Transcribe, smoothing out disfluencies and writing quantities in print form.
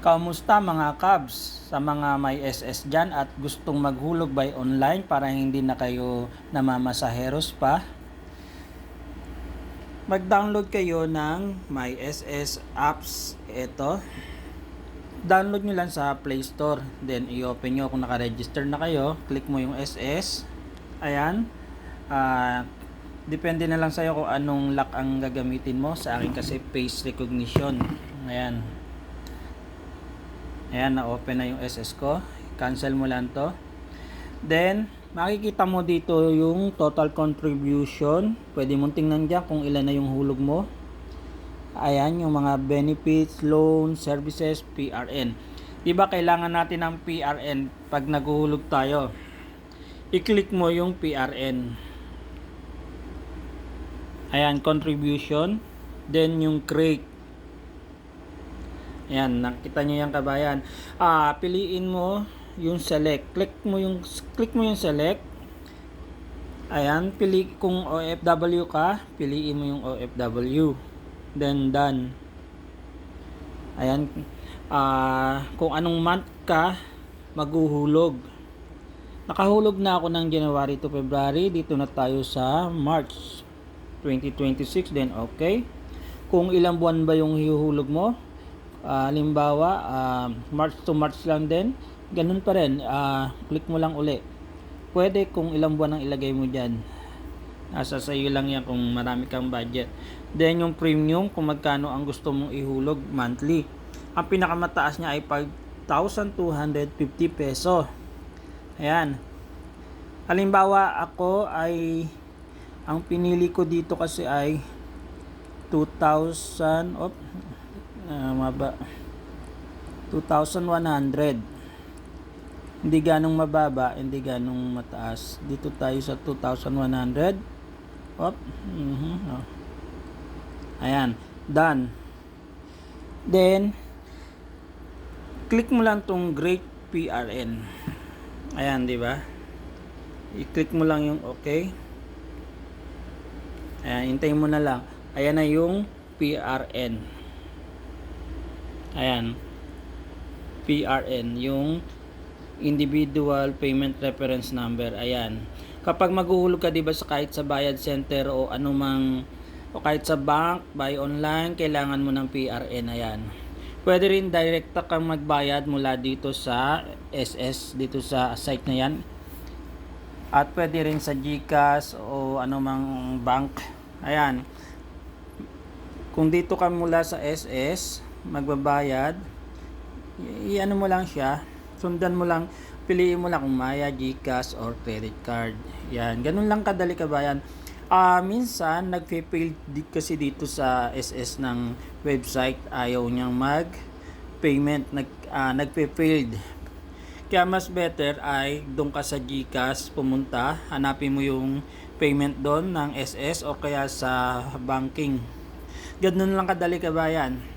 Kamusta mga Cubs? Sa mga may SS dyan at gustong maghulog by online para hindi na kayo namamasaheros pa, mag-download kayo ng My SS apps. Ito, download nyo lang sa Play Store, then i-open nyo kung naka-register na kayo, click mo yung SS. Ayan, depende na lang sa'yo kung anong lock ang gagamitin mo. Sa akin kasi face recognition. Ayan, na-open na yung SS ko. Cancel mo lang to. Then, makikita mo dito yung total contribution. Pwede mong tingnan dyan kung ilan na yung hulog mo. Ayan, yung mga benefits, loan, services, PRN. Diba kailangan natin ng PRN pag naghuhulog tayo? I-click mo yung PRN. Ayan, contribution. Then, yung crate. Ayan, nakita nyo yan kabayan. Piliin mo yung select. Click mo yung select. Ayan, pili kung OFW ka, piliin mo yung OFW. Then done. Ayan, kung anong month ka maghuhulog. Nakahulog na ako ng January to February. Dito na tayo sa March 2026. Then okay. Kung ilang buwan ba yung hihuhulog mo? Halimbawa, March to March lang din, ganun pa rin, click mo lang uli. Pwede kung ilang buwan ang ilagay mo dyan, nasa sa iyo lang yan kung marami kang budget. Then yung premium, kung magkano ang gusto mong ihulog monthly. Ang pinakamataas niya ay 5,250 peso. Ayan, halimbawa ako ay, ang pinili ko dito kasi ay 2,100. Hindi ganong mababa, hindi ganong mataas. Dito tayo sa 2,100. Ayan, done. Then click mo lang tong Great PRN. Ayan, di ba? I-click mo lang yung okay. Ayan, hintayin mo na lang. Ayan na yung PRN. Ayan, PRN, yung individual payment reference number. Ayan, kapag maghuhulog ka, diba, sa kahit sa bayad center o anumang, o kahit sa bank, buy online, kailangan mo ng PRN. Ayan, pwede rin direkta kang magbayad mula dito sa SS, dito sa site na yan, at pwede rin sa GCash o anumang bank. Ayan, kung dito ka mula sa SS magbabayad, i-ano mo lang siya, sundan mo lang, piliin mo lang kung Maya, GCash or credit card. Yan, ganun lang kadali kabayan. Minsan nagfe-fail kasi dito sa SS ng website, ayaw niyang mag-payment, nagfe-failed. Kaya mas better ay doon ka sa GCash pumunta, hanapin mo yung payment doon ng SS o kaya sa banking. Ganun lang kadali kabayan.